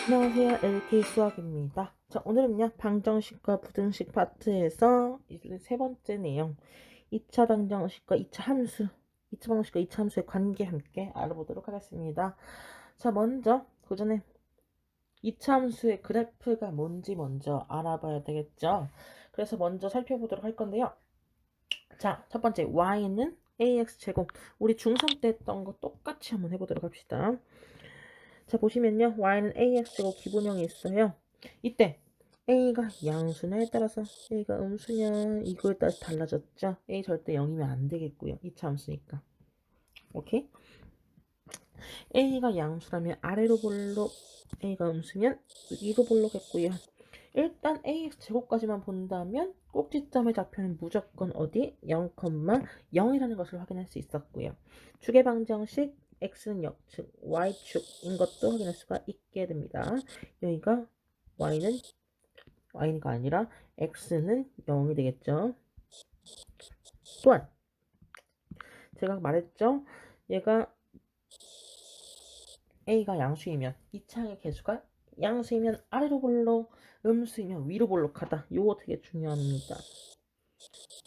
안녕하세요. LK 수학입니다. 자, 오늘은요, 방정식과 부등식 파트에서 이제 세 번째 내용, 2차 방정식과 2차 함수, 2차 방정식과 2차 함수의 관계 함께 알아보도록 하겠습니다. 자, 먼저 그 전에 2차 함수의 그래프가 뭔지 먼저 알아봐야 되겠죠. 그래서 먼저 살펴보도록 할 건데요. 자, 첫 번째, y는 ax제곱. 우리 중3 때 했던 거 똑같이 한번 해보도록 합시다. 자, 보시면요. y는 ax제곱 기본형이 있어요. 이때 a가 양수냐에 따라서 a가 음수냐 이거에 따라서 달라졌죠. a 절대 0이면 안 되겠고요. 2차 함수니까. 오케이? a가 양수라면 아래로 볼록, a가 음수면 위로 볼록했고요. 일단 ax 제곱까지만 본다면 꼭지점의 좌표는 무조건 어디? 0,0이라는 것을 확인할 수 있었고요. 주계방정식 x는 역측, y축인 것도 확인할 수가 있게 됩니다. 여기가 y가 아니라 x는 0이 되겠죠. 또한 제가 말했죠. 얘가 a가 양수이면 이 창의 개수가 양수이면 아래로 볼록, 음수이면 위로 볼록하다. 요거 되게 중요합니다.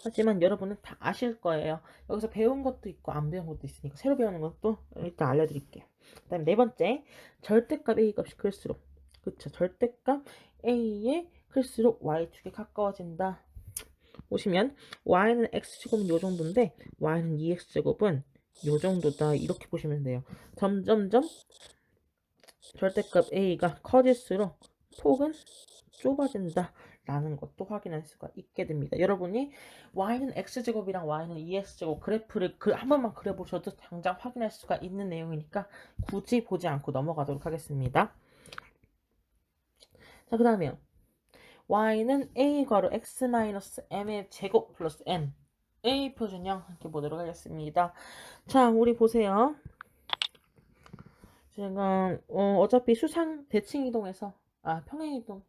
하지만 여러분은 다 아실 거예요. 여기서 배운 것도 있고 안 배운 것도 있으니까 새로 배우는 것도 일단 알려드릴게요. 그 다음에 네 번째, 절대값 a 값이 클수록, 그쵸, 절대값 a의 클수록 y축에 가까워진다. 보시면 y는 x제곱은 요 정도인데 y는 2x제곱은 요 정도다. 이렇게 보시면 돼요. 점점점 절대값 a가 커질수록 폭은 좁아진다 라는 것도 확인할 수가 있게 됩니다. 여러분이 y는 x제곱이랑 y는 2x제곱 그래프를 한 번만 그려보셔도 당장 확인할 수가 있는 내용이니까 굳이 보지 않고 넘어가도록 하겠습니다. 자, 그 다음에요. y는 a 괄호 x-m의 제곱 플러스 n a 표준형 함께 보도록 하겠습니다. 자, 우리 보세요. 제가 어차피 수상 대칭이동에서 평행이동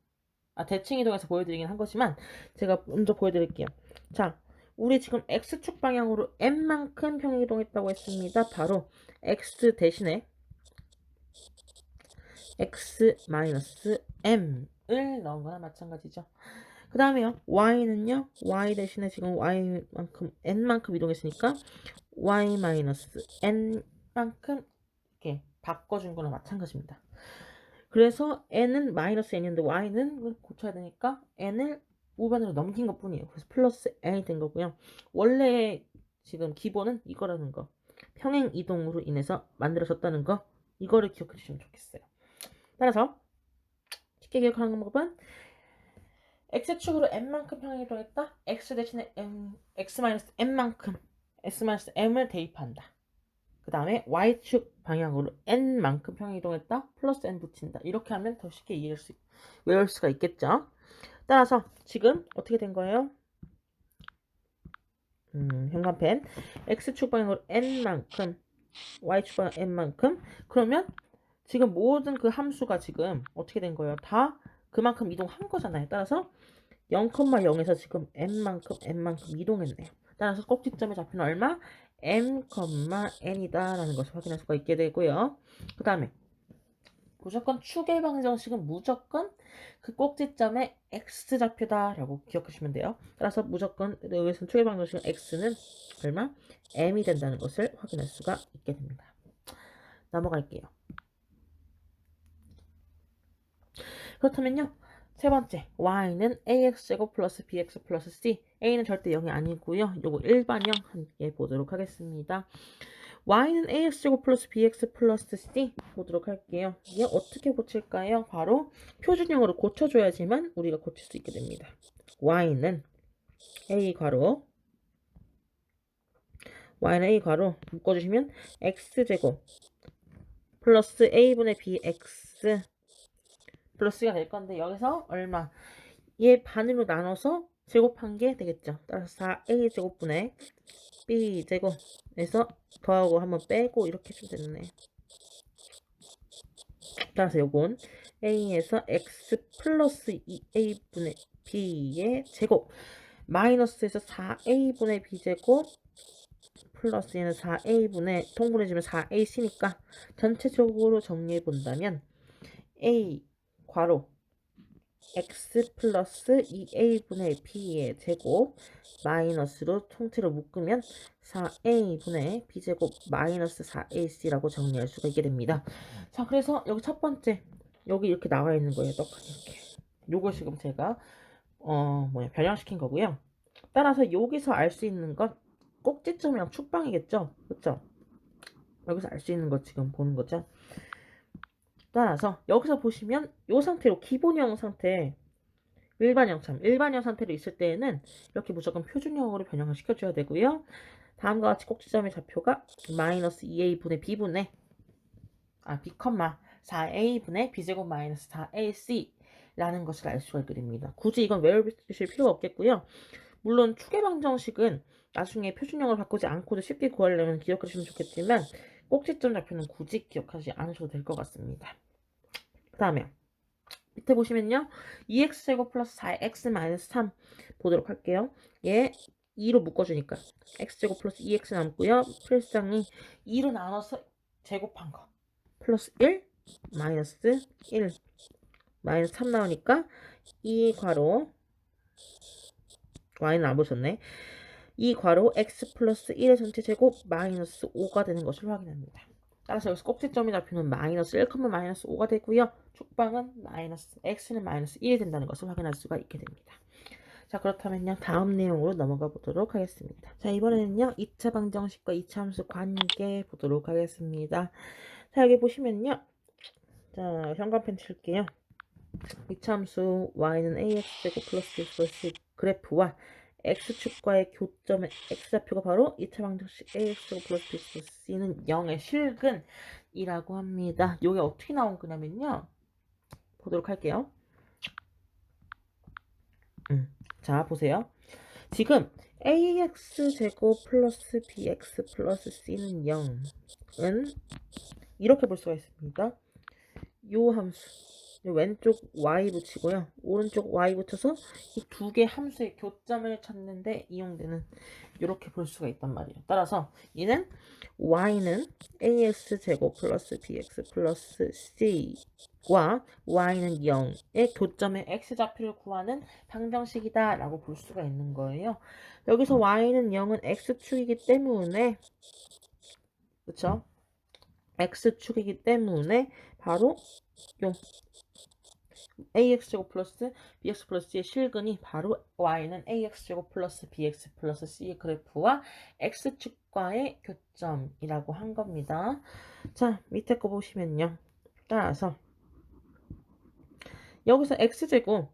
대칭이동에서 보여드리긴 한 거지만 제가 먼저 보여드릴게요. 자, 우리 지금 x축 방향으로 n만큼 평행이동했다고 했습니다. 바로 x 대신에 x-m을 넣은 거나 마찬가지죠. 그 다음에요. y는요. y 대신에 지금 y만큼 n만큼 이동했으니까 y-n만큼 이렇게 바꿔준 거나 마찬가지입니다. 그래서 n은 마이너스 n인데 y는 고쳐야 되니까 n을 우변으로 넘긴 것 뿐이에요. 그래서 플러스 n이 된 거고요. 원래 지금 기본은 이거라는 거. 평행 이동으로 인해서 만들어졌다는 거. 이거를 기억해 주시면 좋겠어요. 따라서 쉽게 기억하는 방법은 x축으로 n만큼 평행 이동했다. x 대신에 x-n만큼 x-m을 대입한다. 그 다음에 y축 방향으로 n만큼 평행 이동했다. 플러스 n 붙인다. 이렇게 하면 더 쉽게 외울 수가 있겠죠. 따라서 지금 어떻게 된 거예요? 현관펜 x축 방향으로 n만큼 y축 방향 n만큼 그러면 지금 모든 그 함수가 지금 어떻게 된 거예요? 다 그만큼 이동한 거잖아요. 따라서 0,0에서 지금 n만큼 이동했네요. 따라서 꼭지점의 좌표는 얼마? m,n이다 라는 것을 확인할 수가 있게 되고요. 그 다음에 무조건 추계 방정식은 무조건 그 꼭지점의 x좌표다 라고 기억하시면 돼요. 따라서 무조건 여기서 추계 방정식은 x는 얼마? m이 된다는 것을 확인할 수가 있게 됩니다. 넘어갈게요. 그렇다면요. 세 번째, y는 ax제곱 플러스 bx 플러스 c. a는 절대 0이 아니고요. 요거 일반형 함께 보도록 하겠습니다. y는 ax제곱 플러스 bx 플러스 c 보도록 할게요. 이게 어떻게 고칠까요? 바로 표준형으로 고쳐줘야지만 우리가 고칠 수 있게 됩니다. y는 a 괄호 묶어주시면 x제곱 플러스 a분의 bx 플러스가 될 건데 여기서 얼마? 얘 반으로 나눠서 제곱한 게 되겠죠. 따라서 4a 제곱분의 b 제곱에서 더하고 한번 빼고 이렇게 해주면 되네. 따라서 요건 a에서 x 플러스 2a분의 b의 제곱 마이너스에서 4a분의 b제곱 플러스 얘는 4a분의 통분해주면 4ac니까 전체적으로 정리해 본다면 a 괄호 x 플러스 2a분의 b의 제곱 마이너스로 통째로 묶으면 4a분의 b제곱 마이너스 4ac라고 정리할 수가 있게 됩니다. 자, 그래서 여기 첫 번째 여기 이렇게 나와 있는 거예요. 떡하니 이렇게. 요걸 지금 제가 변형시킨 거고요. 따라서 여기서 알 수 있는 건 꼭지점이랑 축방이겠죠? 그쵸? 여기서 알 수 있는 거 지금 보는 거죠? 따라서 여기서 보시면 이 상태로 기본형 상태 일반형 상태로 있을 때에는 이렇게 무조건 표준형으로 변형을 시켜줘야 되고요. 다음과 같이 꼭지점의 좌표가 마이너스 2a분의 b분의 b, 4a분의 b제곱 마이너스 4ac 라는 것을 알 수가 있게 됩니다. 굳이 이건 외우실 필요가 없겠고요. 물론 추계방정식은 나중에 표준형을 바꾸지 않고도 쉽게 구하려면 기억하시면 좋겠지만 꼭지점 좌표는 굳이 기억하지 않으셔도 될 것 같습니다. 그 다음에 밑에 보시면요. 2x제곱 플러스 4x 마이너스 3 보도록 할게요. 얘 2로 묶어주니까 x제곱 플러스 2x 남고요. 필수장이 2로 나눠서 제곱한 거 플러스 1 마이너스 1 마이너스 3 나오니까 2 괄호 y는 안 보셨네. 2 괄호 x 플러스 1의 전체 제곱 마이너스 5가 되는 것을 확인합니다. 따라서 여기서 꼭지점이 잡히는 마이너스 1, 마이너스 5가 되고요. 축방은 마이너스 x는 마이너스 1이 된다는 것을 확인할 수가 있게 됩니다. 자, 그렇다면요. 다음 내용으로 넘어가 보도록 하겠습니다. 자, 이번에는요. 2차 방정식과 2차 함수 관계 보도록 하겠습니다. 자, 여기 보시면요. 자, 현관펜 칠게요. 2차 함수 y는 ax제곱 플러스 b 플러스 그래프와 x축과의 교점의 x좌표가 바로 2차 방정식 ax제곱 플러스 b 플러스 c는 0의 실근이라고 합니다. 이게 어떻게 나온 거냐면요. 보도록 할게요. 자, 보세요. 지금 ax제곱 플러스 bx 플러스 c는 0은 이렇게 볼 수가 있습니다. 요 함수 왼쪽 y 붙이고요. 오른쪽 y 붙여서 이 두 개 함수의 교점을 찾는데 이용되는 이렇게 볼 수가 있단 말이에요. 따라서 얘는 y는 ax제곱 플러스 bx 플러스 c와 y는 0의 교점의 x좌표를 구하는 방정식이다 라고 볼 수가 있는 거예요. 여기서 y는 0은 x축이기 때문에 그쵸? x축이기 때문에 바로 요 ax제곱 플러스 bx 플러스 c의 실근이 바로 y는 ax제곱 플러스 bx 플러스 c의 그래프와 x축과의 교점이라고 한 겁니다. 자, 밑에 거 보시면요. 따라서 여기서 x제곱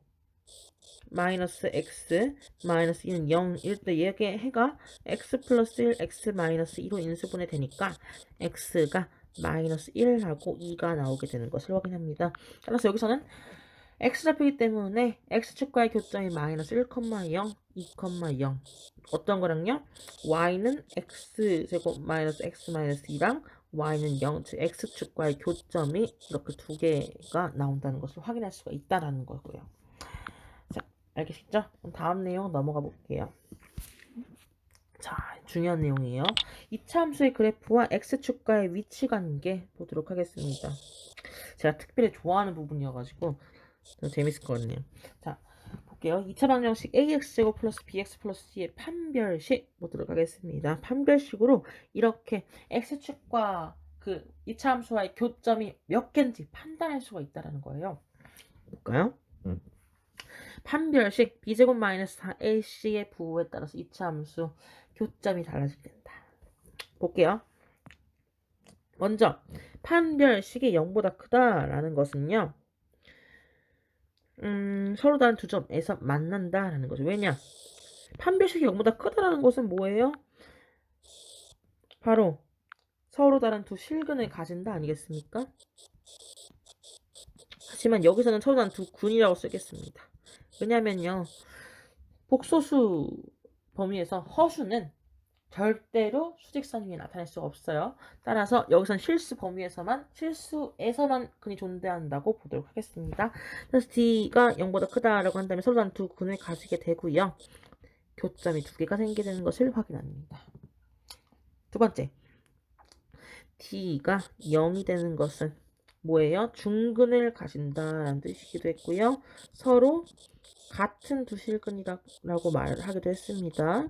마이너스 x 마이너스 2는 0일 때 얘의 해가 x 플러스 1 x 마이너스 2로 인수분해 되니까 x가 마이너스 1하고 2가 나오게 되는 것을 확인합니다. 따라서 여기서는 x좌표이기 때문에 x축과의 교점이 마이너스 1, 0, 2, 0 어떤 거랑요? y는 x제곱 마이너스 x 마이너스 2랑 y는 0, 즉 x축과의 교점이 이렇게 두 개가 나온다는 것을 확인할 수가 있다는 거고요. 자, 알겠죠? 그럼 다음 내용 넘어가 볼게요. 자, 중요한 내용이에요. 2차 함수의 그래프와 x축과의 위치 관계 보도록 하겠습니다. 제가 특별히 좋아하는 부분이어가지고 재밌을 것 같네요. 자, 볼게요. 2차 방정식 ax제곱 플러스 bx 플러스 c의 판별식 보도록 하겠습니다. 판별식으로 이렇게 x축과 그 2차 함수와의 교점이 몇 개인지 판단할 수가 있다는 거예요. 볼까요? 판별식 b제곱 마이너스 4ac의 부호에 따라서 2차 함수 교점이 달라지게 된다. 볼게요. 먼저 판별식이 0보다 크다라는 것은요. 서로 다른 두 점에서 만난다라는 거죠. 왜냐? 판별식이 0보다 크다라는 것은 뭐예요? 바로 서로 다른 두 실근을 가진다 아니겠습니까? 하지만 여기서는 서로 다른 두 근이라고 쓰겠습니다. 왜냐면요. 복소수 범위에서 허수는 절대로 수직선 위에 나타낼 수 없어요. 따라서 여기선 실수에서만 근이 존재한다고 보도록 하겠습니다. 그래서 D가 0보다 크다라고 한다면 서로 다른 두 근을 가지게 되고요. 교점이 두 개가 생기게 되는 것을 확인합니다. 두 번째, D가 0이 되는 것은 뭐예요? 중근을 가진다라는 뜻이기도 했고요. 서로 같은 두 실근이라고 말을 하기도 했습니다.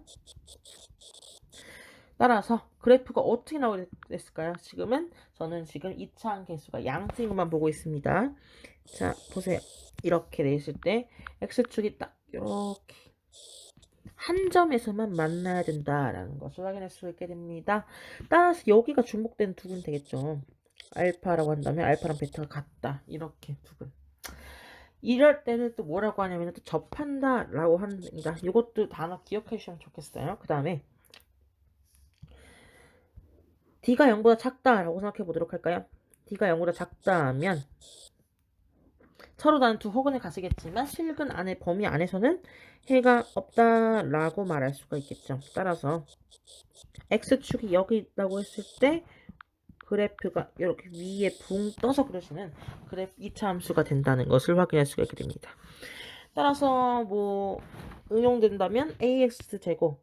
따라서 그래프가 어떻게 나오게 됐을까요? 저는 지금 2차 함계수가 양수인 것만 보고 있습니다. 자, 보세요. 이렇게 냈을 때 x축이 딱 이렇게 한 점에서만 만나야 된다라는 것을 확인할 수 있게 됩니다. 따라서 여기가 중복된 두근 되겠죠. 알파라고 한다면 알파랑 베타가 같다. 이렇게 두근. 이럴 때는 또 뭐라고 하냐면 또 접한다라고 합니다. 이것도 단어 기억해 주시면 좋겠어요. 그 다음에 D가 0보다 작다라고 생각해 보도록 할까요? D가 0보다 작다 하면 서로 다른 두 허근을 가시겠지만 실근 안에 범위 안에서는 해가 없다라고 말할 수가 있겠죠. 따라서 X축이 여기 있다고 했을 때 그래프가 이렇게 위에 붕 떠서 그려지는 그래프 2차 함수가 된다는 것을 확인할 수가 있게 됩니다. 따라서 뭐 응용된다면 AX제곱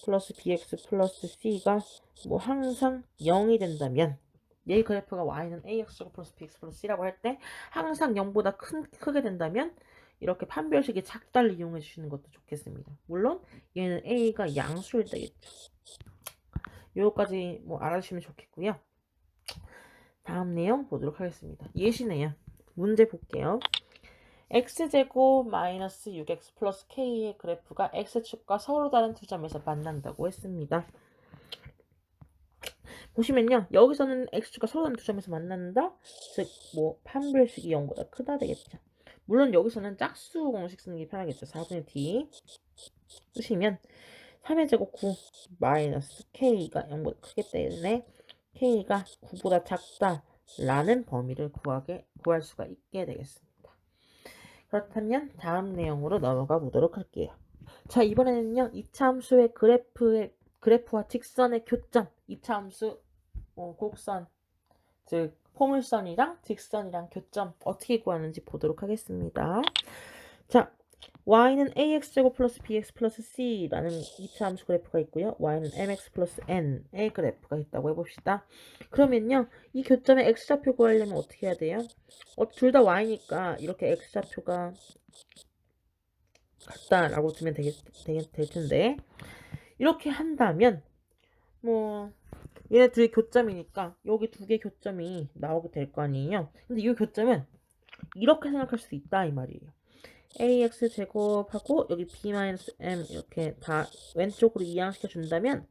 플러스 BX 플러스 C가 뭐 항상 0이 된다면 얘 그래프가 y는 AX제곱 플러스 BX 플러스 C라고 할 때 항상 0보다 크게 된다면 이렇게 판별식의 작다를 이용해 주시는 것도 좋겠습니다. 물론 얘는 A가 양수일 때겠죠. 요거까지 뭐 알아주시면 좋겠고요. 다음 내용 보도록 하겠습니다. 예시네요. 문제 볼게요. x제곱 마이너스 6x 플러스 k의 그래프가 x축과 서로 다른 두 점에서 만난다고 했습니다. 보시면요. 여기서는 x축과 서로 다른 두 점에서 만난다? 즉, 뭐 판별식이 0보다 크다 되겠죠. 물론 여기서는 짝수 공식 쓰는 게 편하겠죠. 4분의 d 쓰시면 3의 제곱 9 마이너스 k가 0보다 크기 때문에 k가 9보다 작다라는 범위를 구할 수가 있게 되겠습니다. 그렇다면 다음 내용으로 넘어가 보도록 할게요. 자, 이번에는요. 2차 함수의 그래프와 직선의 교점, 2차 함수 곡선, 즉 포물선이랑 직선이랑 교점 어떻게 구하는지 보도록 하겠습니다. 자, y는 ax제곱 플러스 bx 플러스 c라는 2차 함수 그래프가 있고요. y는 mx 플러스 n의 그래프가 있다고 해봅시다. 그러면요. 이 교점의 x좌표 구하려면 어떻게 해야 돼요? 둘 다 y니까 이렇게 x좌표가 같다라고 두면 될 텐데 이렇게 한다면 뭐 얘네 둘이 교점이니까 여기 두 개 교점이 나오게 될 거 아니에요. 근데 이 교점은 이렇게 생각할 수도 있다 이 말이에요. ax 제곱하고 여기 b-m 이렇게 다 왼쪽으로 이항시켜 준다면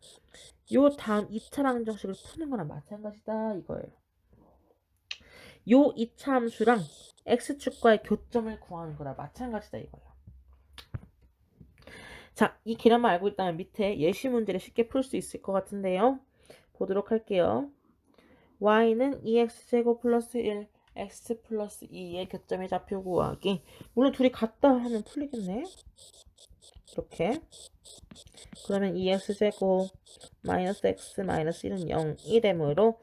요 다음 2차 방정식을 푸는 거랑 마찬가지다 이거예요. 요 2차 함수랑 x축과의 교점을 구하는 거랑 마찬가지다 이거예요. 자, 이 계량만 알고 있다면 밑에 예시 문제를 쉽게 풀 수 있을 것 같은데요. 보도록 할게요. y는 2x제곱 플러스 1 x 플러스 2의 교점의 좌표 구하기. 물론 둘이 같다 하면 풀리겠네. 이렇게. 그러면 2x제곱 마이너스 x 마이너스 1은 0이 되므로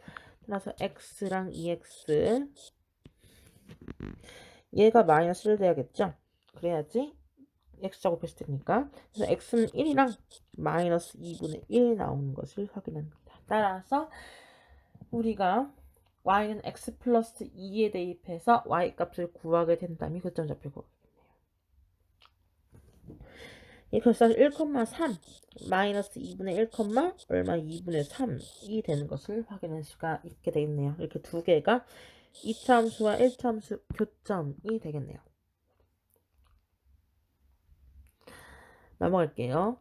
따라서 x랑 2x 얘가 마이너스 1 돼야겠죠? 그래야지 x제곱 했을 테니까. 그래서 x는 1이랑 마이너스 2분의 1 나오는 것을 확인합니다. 따라서 우리가 y는 x 플러스 2에 대입해서 y 값을 구하게 된다면 교점 좌표 구하겠네요. 이 결사는 1,3 마이너스 2분의 1, 얼마 2분의 3이 되는 것을 확인할 수가 있게 되겠네요. 이렇게 두 개가 2차 함수와 1차 함수 교점이 되겠네요. 넘어갈게요.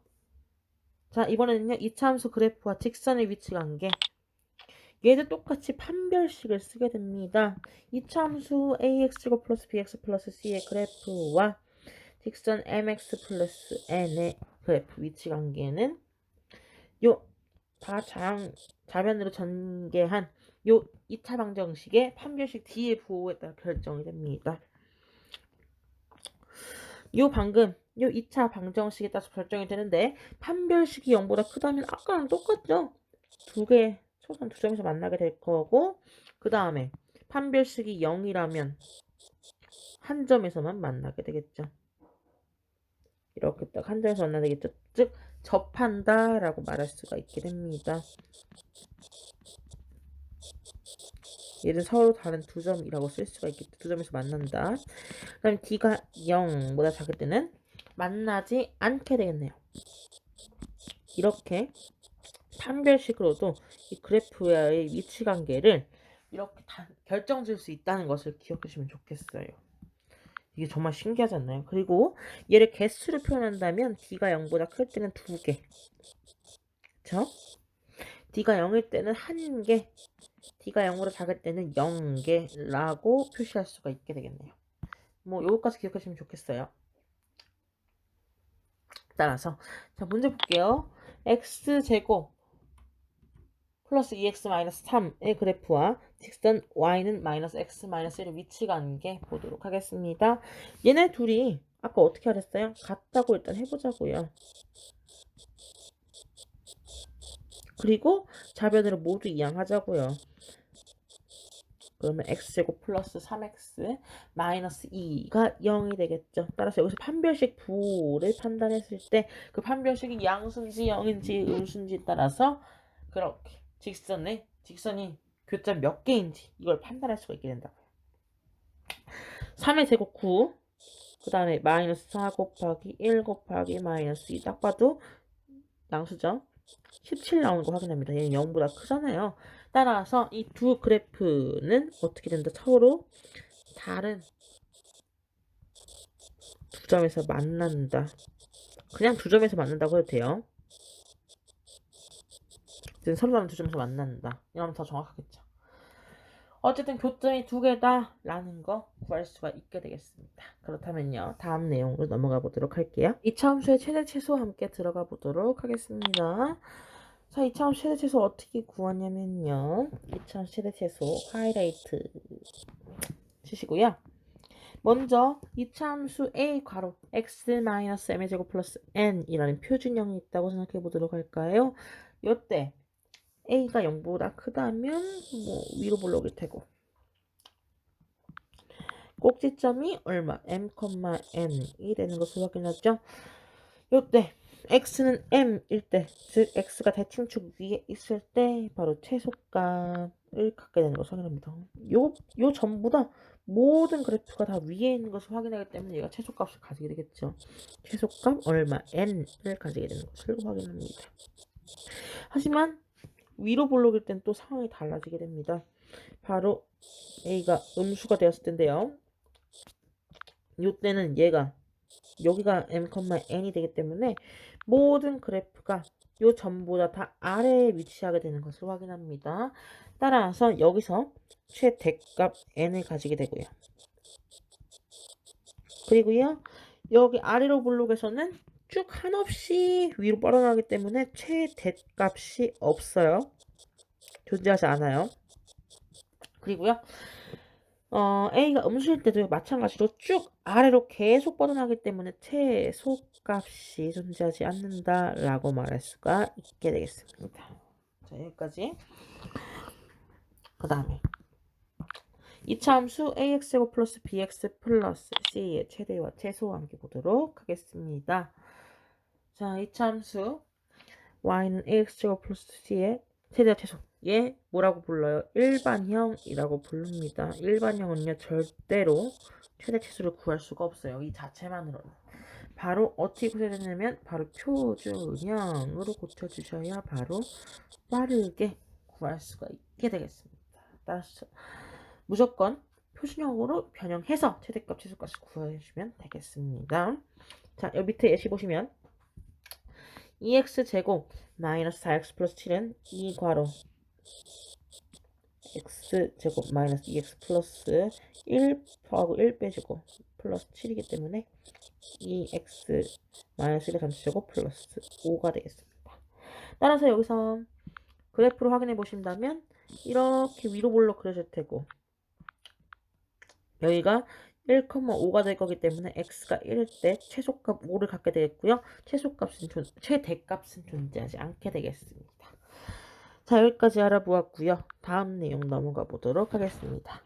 자, 이번에는요. 2차 함수 그래프와 직선의 위치 관계. 얘도 똑같이 판별식을 쓰게 됩니다. 2차 함수 ax제곱 플러스 bx 플러스 c의 그래프와 직선 mx 플러스 n의 그래프 위치 관계는 요 다 자면으로 전개한 요 2차 방정식의 판별식 D의 부호에 따라 결정이 됩니다. 요 2차 방정식에 따라서 결정이 되는데 판별식이 0보다 크다면 아까랑 똑같죠? 최소한 두 점에서 만나게 될 거고 그 다음에 판별식이 0이라면 한 점에서만 만나게 되겠죠. 이렇게 딱 한 점에서 만나게 되겠죠. 즉 접한다라고 말할 수가 있게 됩니다. 얘는 서로 다른 두 점이라고 쓸 수가 있겠죠. 두 점에서 만난다. 그 다음에 D가 0보다 작을 때는 만나지 않게 되겠네요. 이렇게 판별식으로도 이 그래프와의 위치관계를 이렇게 결정 지을 수 있다는 것을 기억해 주시면 좋겠어요. 이게 정말 신기하지 않나요? 그리고 얘를 개수로 표현한다면 D가 0보다 클 때는 2개, 그쵸? D가 0일 때는 1개, D가 0보다 작을 때는 0개라고 표시할 수가 있게 되겠네요. 뭐 요거까지 기억하시면 좋겠어요. 따라서 자, 문제 볼게요. x제곱 플러스 2x-3의 그래프와 직선 y는 마이너스 x 마이너스 1의 위치관계 보도록 하겠습니다. 얘네 둘이 아까 어떻게 하랬어요? 같다고 일단 해보자고요. 그리고 좌변으로 모두 이항하자고요. 그러면 x제곱 플러스 3x 마이너스 2가 0이 되겠죠. 따라서 여기서 판별식 부를 판단했을 때 그 판별식이 양수인지 0인지 음수인지에 따라서 그렇게 직선이 교점 몇 개인지 이걸 판단할 수가 있게 된다고요. 3의 제곱 9, 그 다음에 마이너스 4 곱하기 1 곱하기 마이너스 2 딱 봐도 양수죠. 17 나오는 거 확인합니다. 얘는 0보다 크잖아요. 따라서 이 두 그래프는 어떻게 된다? 서로 다른 두 점에서 만난다. 그냥 두 점에서 만난다고 해도 돼요. 서로 다른 두 점에서 만난다. 이러면 더 정확하겠죠. 어쨌든 교점이 두 개다 라는 거 구할 수가 있게 되겠습니다. 그렇다면요. 다음 내용으로 넘어가 보도록 할게요. 이차함수의 최대 최소와 함께 들어가 보도록 하겠습니다. 자, 이차함수 최대 최소 어떻게 구하냐면요. 이차함수 최대 최소 하이라이트 치시고요. 먼저 이차함수 a 괄호 x-m의 제곱 플러스 n이라는 표준형이 있다고 생각해 보도록 할까요? 요때 a가 0보다 크다면 뭐 위로 볼록일 테고 꼭지점이 얼마? m,n이 되는 것을 확인하죠. 요때 x는 m일 때, 즉 x가 대칭축 위에 있을 때 바로 최소값을 갖게 되는 것을 확인합니다. 요 전부 다 모든 그래프가 다 위에 있는 것을 확인하기 때문에 얘가 최소값을 가지게 되겠죠. 최소값 얼마? n을 가지게 되는 것을 확인합니다. 하지만 위로 볼록일 땐 또 상황이 달라지게 됩니다. 바로 a가 음수가 되었을 텐데요. 이때는 얘가 여기가 m,n이 되기 때문에 모든 그래프가 요 전보다 다 아래에 위치하게 되는 것을 확인합니다. 따라서 여기서 최대값 n을 가지게 되고요. 그리고요 여기 아래로 블록에서는 쭉 한없이 위로 뻗어나가기 때문에 최대값이 없어요. 존재하지 않아요. 그리고요 A가 음수일 때도 마찬가지로 쭉 아래로 계속 뻗어나기 때문에 최소값이 존재하지 않는다라고 말할 수가 있게 되겠습니다. 자, 여기까지. 그 다음에 2차 함수 ax제곱 플러스 bx 플러스 c의 최대와 최소와 함께 보도록 하겠습니다. 자, 2차 함수 y는 ax제곱 플러스 c의 최대와 최소. 얘 뭐라고 불러요? 일반형이라고 부릅니다. 일반형은요 절대로 최대 최소를 구할 수가 없어요. 이 자체만으로는. 바로 어떻게 구해야 되냐면 바로 표준형으로 고쳐주셔야 바로 빠르게 구할 수가 있게 되겠습니다. 따라서 무조건 표준형으로 변형해서 최대값 최소값을 구해주시면 되겠습니다. 자, 여기 밑에 예시 보시면 2x제곱 마이너스 4x 플러스 7은 2괄호 x제곱 마이너스 2x 플러스 1 더하고 1 빼주고 플러스 7이기 때문에 2x 마이너스 1의 전체제곱 플러스 5가 되겠습니다. 따라서 여기서 그래프로 확인해 보신다면 이렇게 위로 볼록 그려질 테고 여기가 1,5가 될 거기 때문에 x가 1일 때 최소값 5를 갖게 되겠고요. 최대값은 존재하지 않게 되겠습니다. 자, 여기까지 알아보았고요. 다음 내용 넘어가 보도록 하겠습니다.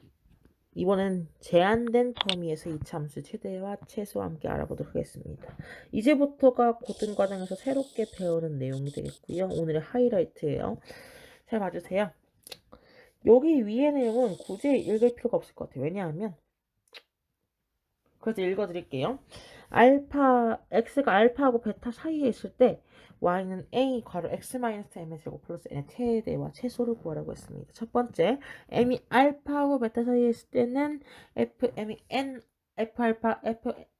이번엔 제한된 범위에서 이차 함수 최대와 최소와 함께 알아보도록 하겠습니다. 이제부터가 고등과정에서 새롭게 배우는 내용이 되겠고요. 오늘의 하이라이트예요. 잘 봐주세요. 여기 위의 내용은 굳이 읽을 필요가 없을 것 같아요. 왜냐하면 그래서 읽어드릴게요. x가 알파하고 베타 사이에 있을 때 y는 a 괄호 x-m의 제곱 플러스 n의 최대와 최소를 구하라고 했습니다. 첫 번째, m이 알파하고 베타 사이에 있을 때는 fm이 n, f알파,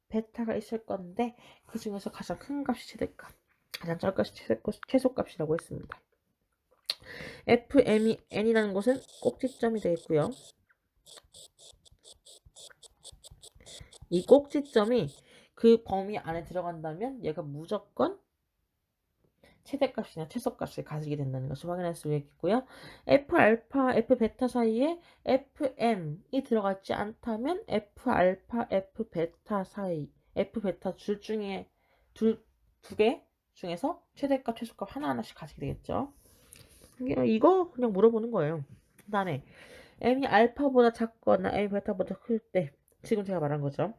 f베타가 있을 건데 그 중에서 가장 큰 값이 최대값, 가장 작은 값이 최소값이라고 했습니다. fm이 n이라는 것은 꼭지점이 되겠고요. 이 꼭지점이 그 범위 안에 들어간다면 얘가 무조건 최대값이나 최소값을 가지게 된다는 것을 확인할 수 있겠고요. F알파, F베타 사이에 FM이 들어가지 않다면 F알파, F베타 사이, F베타 두 개 중에서 최대값, 최소값 하나하나씩 가지게 되겠죠. 이거 그냥 물어보는 거예요. 그 다음에 M이 알파보다 작거나 M 베타보다 클 때 지금 제가 말한 거죠.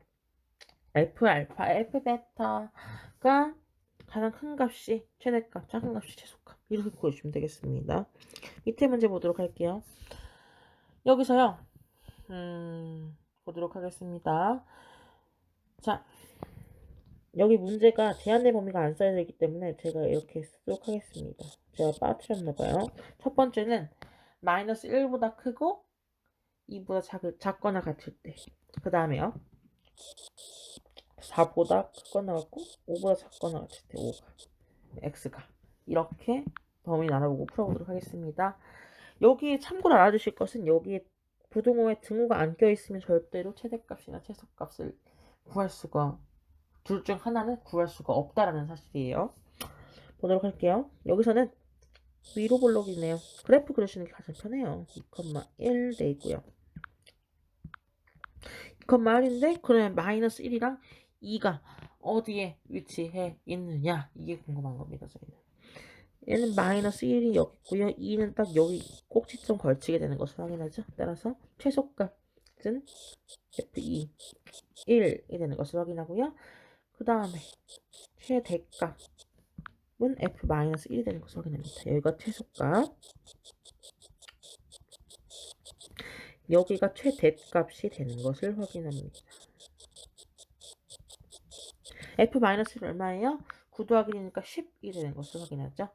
F알파, F베타가 가장 큰 값이 최대값, 작은 값이 최소값 이렇게 구해주시면 되겠습니다. 밑에 문제 보도록 할게요. 여기서요 보도록 하겠습니다. 자, 여기 문제가 제한의 범위가 안 써져 있기 때문에 제가 이렇게 쓰도록 하겠습니다. 제가 빠뜨렸나봐요. 첫 번째는 마이너스 1보다 크고 2보다 작거나 같을 때. 그 다음에요 4보다 크거나 같고 5보다 작거나 같을 때 5가 x가 이렇게 범위 나눠보고 풀어보도록 하겠습니다. 여기 참고로 알아두실 것은 여기에 부등호에 등호가 안 껴있으면 절대로 최대값이나 최소값을 구할 수가 둘 중 하나는 구할 수가 없다라는 사실이에요. 보도록 할게요. 여기서는 위로 볼록이네요. 그래프 그리시는 게 가장 편해요. 2,1 돼 있고요. 2,1인데 그러면 마이너스 1이랑 2가 어디에 위치해 있느냐 이게 궁금한 겁니다. 저희는 얘는 마이너스 1이 여기 있고요. 2는 딱 여기 꼭지점 걸치게 되는 것을 확인하죠. 따라서 최소값은 f2 1이 되는 것을 확인하고요. 그 다음에 최대값은 f-1이 되는 것을 확인합니다. 여기가 최소값, 여기가 최대값이 되는 것을 확인합니다. f-1은 얼마예요? 9 더하기 1이니까 10이 되는 것을 확인하죠.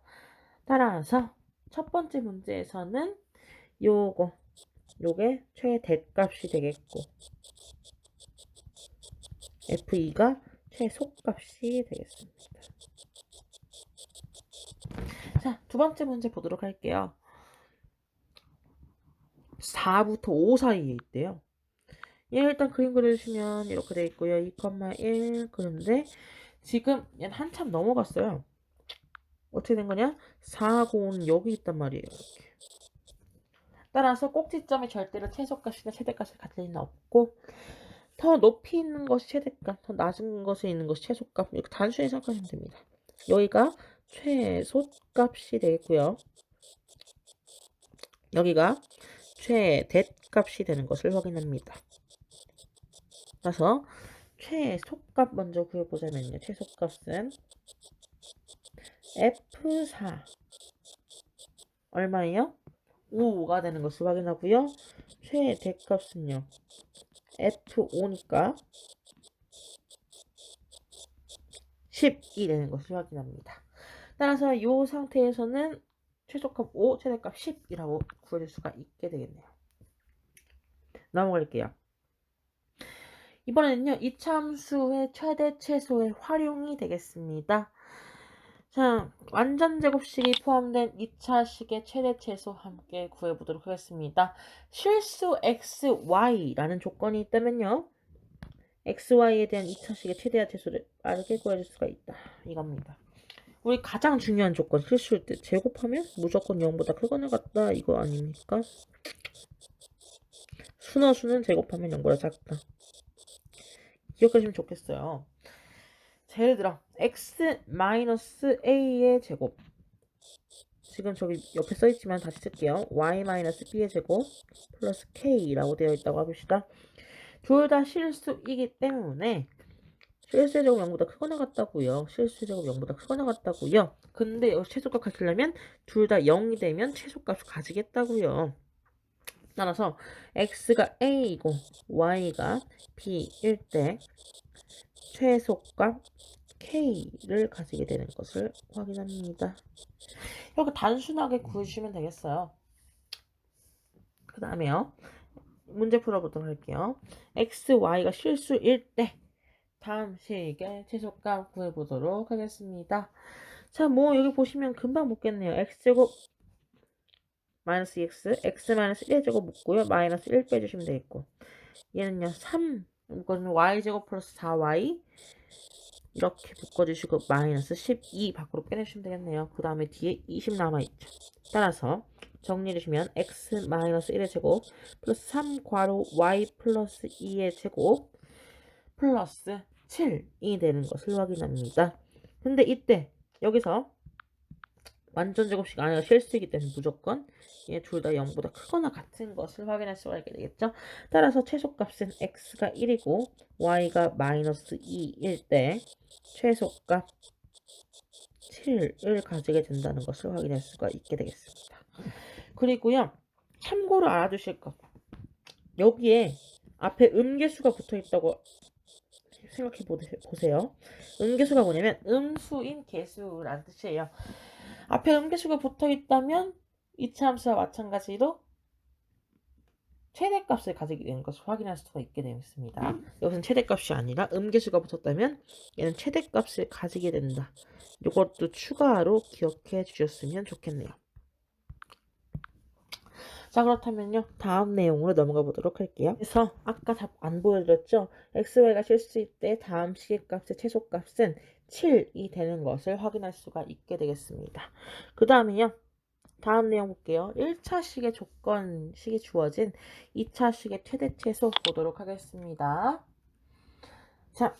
따라서 첫 번째 문제에서는 요게 최대값이 되겠고 f2가 최소값이 되겠습니다. 자, 두 번째 문제 보도록 할게요. 4부터 5 사이에 있대요. 얘 일단 그림 그려주시면 이렇게 돼 있고요. 2,1 그런데 지금 얘는 한참 넘어갔어요. 어떻게 된 거냐? 4하고는 여기 있단 말이에요. 이렇게. 따라서 꼭지점에 절대로 최소값이나 최대값을 가질 리는 없고 더 높이 있는 것이 최대값, 더 낮은 것에 있는 것이 최소값 이렇게 단순히 생각하시면 됩니다. 여기가 최소값이 되겠고요. 여기가 최대값이 되는 것을 확인합니다. 그래서 최소값 먼저 구해보자면요. 최소값은 F4 얼마예요? 5가 되는 것을 확인하고요. 최대값은요. F5니까 10이 되는 것을 확인합니다. 따라서 이 상태에서는 최소값 5, 최대값 10이라고 구해줄 수가 있게 되겠네요. 넘어갈게요. 이번에는요. 이차함수의 최대 최소의 활용이 되겠습니다. 자, 완전 제곱식이 포함된 2차식의 최대 최소 함께 구해보도록 하겠습니다. 실수 xy라는 조건이 있다면요. xy에 대한 2차식의 최대와 최소를 빠르게 구해줄 수가 있다. 이겁니다. 우리 가장 중요한 조건 실수일 때 제곱하면 무조건 0보다 크거나 같다. 이거 아닙니까? 순허수는 제곱하면 0보다 작다. 기억하시면 좋겠어요. 자, 예를 들어 x-a의 제곱 지금 저기 옆에 써있지만 다시 쓸게요. y-b의 제곱 플러스 k라고 되어 있다고 해봅시다. 둘 다 실수이기 때문에 실수의 제곱 0보다 크거나 같다고요. 실수의 제곱 0보다 크거나 같다고요. 근데 최소값 가지려면 둘 다 0이 되면 최소값을 가지겠다고요. 따라서 x가 a이고 y가 b일 때 최소값 k를 가지게 되는 것을 확인합니다. 이렇게 단순하게 구해주시면 되겠어요. 그 다음에요. 문제 풀어보도록 할게요. x, y가 실수일 때 다음 식의 최소값 구해보도록 하겠습니다. 자, 뭐 여기 보시면 금방 묻겠네요. x제곱 마이너스 2x, x 마이너스 1제곱 묻고요. 마이너스 1 빼주시면 되겠고, 얘는요 3, 이거는 y제곱 플러스 4y 이렇게 묶어주시고 마이너스 12 밖으로 빼내주시면 되겠네요. 그 다음에 뒤에 20 남아있죠. 따라서 정리해주시면 x 마이너스 1의 제곱 플러스 3 괄호 y 플러스 2의 제곱 플러스 7이 되는 것을 확인합니다. 근데 이때 여기서 완전 제곱식 아니라 실수이기 때문에 무조건 얘 둘 다 0보다 크거나 같은 것을 확인할 수가 있게 되겠죠. 따라서 최소값은 x가 1이고 y가 마이너스 2일 때 최소값 7을 가지게 된다는 것을 확인할 수가 있게 되겠습니다. 그리고요, 참고로 알아두실 것, 여기에 앞에 음계수가 붙어 있다고 생각해 보세요. 음계수가 뭐냐면 음수인 계수라는 뜻이에요. 앞에 음계수가 붙어 있다면 이차함수와 마찬가지로 최대값을 가지게 되는 것을 확인할 수가 있게 되어 있습니다. 여기서는 최대값이 아니라 음계수가 붙었다면 얘는 최대값을 가지게 된다. 이것도 추가로 기억해 주셨으면 좋겠네요. 자, 그렇다면요, 다음 내용으로 넘어가 보도록 할게요. 그래서 아까 답 안 보여드렸죠? xy가 실수일 때 다음 시계값의 최소값은 7이 되는 것을 확인할 수가 있게 되겠습니다. 그 다음에요, 다음 내용 볼게요. 1차식의 조건식이 주어진 2차식의 최대 최소 보도록 하겠습니다. 자,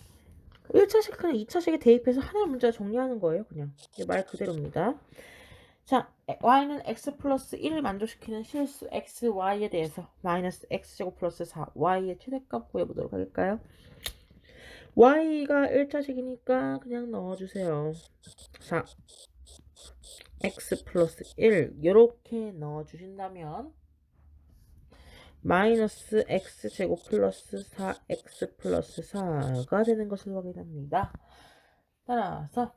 1차식은 2차식에 대입해서 하나의 문제를 정리하는 거예요. 그냥 말 그대로입니다. 자, y는 x 플러스 1을 만족시키는 실수 xy에 대해서 마이너스 x제곱 플러스 4y의 최대값 구해보도록 할까요? y가 1차식이니까 그냥 넣어주세요. 4 x 플러스 1 이렇게 넣어주신다면 마이너스 x제곱 플러스 4x 플러스 4가 되는 것을 확인합니다. 따라서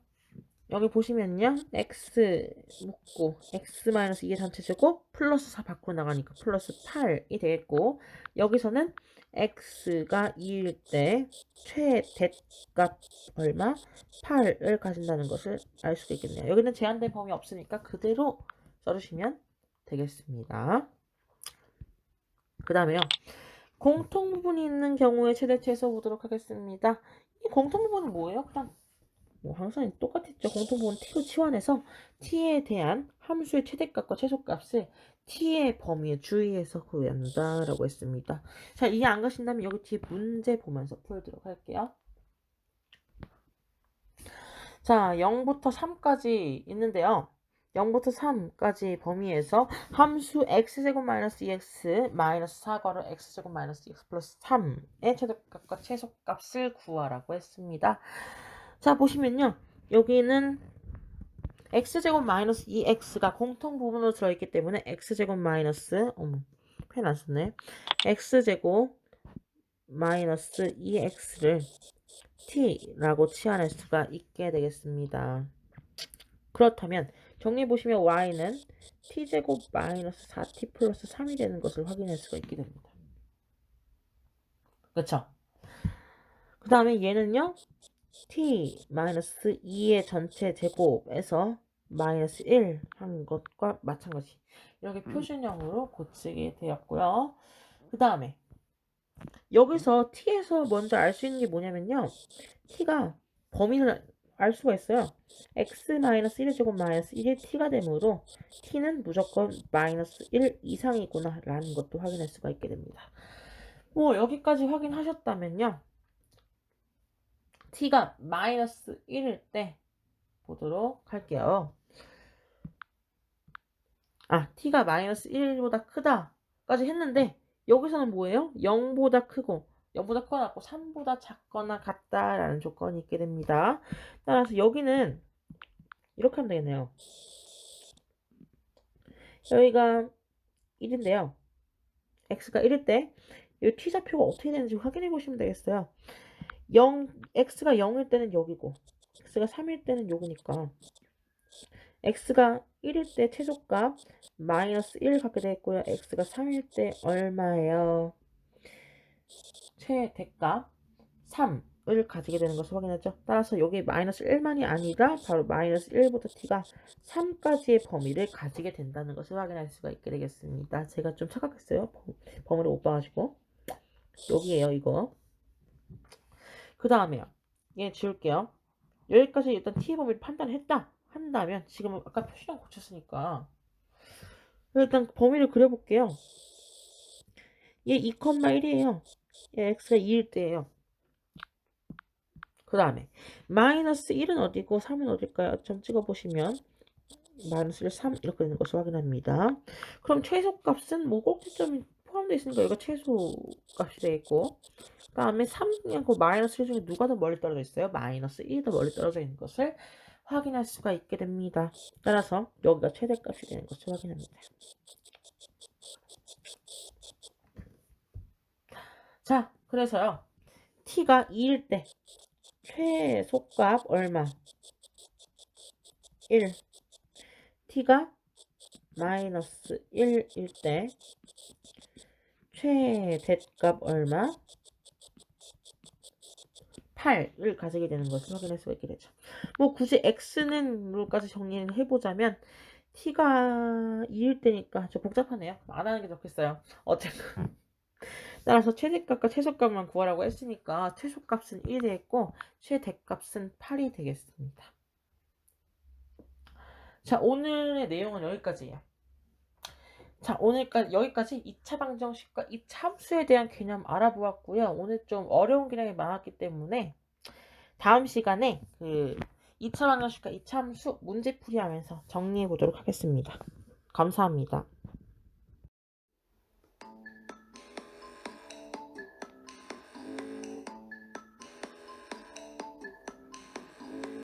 여기 보시면요, x 묶고 x 마이너스 2의 전체제곱 플러스 4 밖으로 나가니까 플러스 8이 되겠고, 여기서는 x가 2일 때 최대값 얼마? 8을 가진다는 것을 알 수가 있겠네요. 여기는 제한된 범위 없으니까 그대로 써주시면 되겠습니다. 그 다음에요, 공통부분이 있는 경우에 최대 최소 보도록 하겠습니다. 이 공통부분은 뭐예요? 그냥 뭐 항상 똑같았죠. 공통부분 t로 치환해서 t에 대한 함수의 최대값과 최소값을 t의 범위에 주의해서 구한다라고 했습니다. 자, 이해 안 가신다면 여기 뒤에 문제 보면서 풀도록 할게요. 자, 0부터 3까지 있는데요. 0부터 3까지 범위에서 함수 x제곱 마이너스 2x 마이너스 4괄호 x제곱 마이너스 2x 플러스 3의 최대값과 최소값을 구하라고 했습니다. 자, 보시면요, 여기는 x제곱 마이너스 2x가 공통 부분으로 들어있기 때문에 x제곱 마이너스 펜 안 썼네. x제곱 마이너스 2x를 t라고 치환할 수가 있게 되겠습니다. 그렇다면 정리해보시면 y는 t제곱 마이너스 4t 플러스 3이 되는 것을 확인할 수가 있게 됩니다. 그쵸? 그 다음에 얘는요, t 마이너스 2의 전체 제곱에서 마이너스 1 한 것과 마찬가지 이렇게 표준형으로 고치게 되었고요. 그 다음에 여기서 t에서 먼저 알 수 있는 게 뭐냐면요, t가 범위를 알 수가 있어요. x 마이너스 1의 제곱 마이너스 1이 t가 되므로 t는 무조건 마이너스 1 이상이구나 라는 것도 확인할 수가 있게 됩니다. 뭐 여기까지 확인하셨다면요, t가 마이너스 1일 때 보도록 할게요. t가 마이너스 1보다 크다까지 했는데 여기서는 뭐예요? 0보다 크고 0보다 크거나 같고 3보다 작거나 같다라는 조건이 있게 됩니다. 따라서 여기는 이렇게 하면 되겠네요. 여기가 1인데요. x가 1일 때 이 t좌표가 어떻게 되는지 확인해 보시면 되겠어요. x가 0일 때는 여기고 x가 3일 때는 요거니까 x가 1일 때 최소값 마이너스 1 갖게 되겠고요. x가 3일 때 얼마예요? 최대값 3을 가지게 되는 것을 확인하죠. 따라서 여기 마이너스 1만이 아니라 바로 마이너스 1부터 t가 3까지의 범위를 가지게 된다는 것을 확인할 수가 있게 되겠습니다. 제가 좀 착각했어요. 범위를 못 봐가지고. 여기에요, 이거. 그 다음에요. 얘 지울게요. 여기까지 일단 t 범위를 판단했다 한다면 지금 아까 표시랑 고쳤으니까 일단 범위를 그려볼게요. 얘 2,1이에요. 얘 x가 2일 때예요. 그 다음에 마이너스 1은 어디고 3은 어딜까요? 점 찍어보시면 마이너스 1, 3 이렇게 되는 것을 확인합니다. 그럼 최소값은 뭐 꼭지점이 포함되어 있으니까 여기가 최소값이 되겠고 그 다음에 3하고 마이너스 1 중에 누가 더 멀리 떨어져 있어요? 마이너스 1이 더 멀리 떨어져 있는 것을 확인할 수가 있게 됩니다. 따라서 여기가 최대값이 되는 것을 확인합니다. 자, 그래서요. t가 2일 때 최소값 얼마? 1. t가 마이너스 1일 때 최대값 얼마? 8을 가지게 되는 것을 확인할 수가 있게 되죠. 뭐 굳이 x는 뭘까지 정리를 해보자면 t가 2일 때니까 좀 복잡하네요. 안 하는 게 좋겠어요. 어쨌든 따라서 최대값과 최소값만 구하라고 했으니까 최소값은 1이 되겠고 최대값은 8이 되겠습니다. 자, 오늘의 내용은 여기까지예요. 자, 오늘까지 여기까지 2차 방정식과 2차 함수에 대한 개념 알아보았고요. 오늘 좀 어려운 개념이 많았기 때문에 다음 시간에 그 2차 방정식과 2차 함수 문제풀이 하면서 정리해 보도록 하겠습니다. 감사합니다.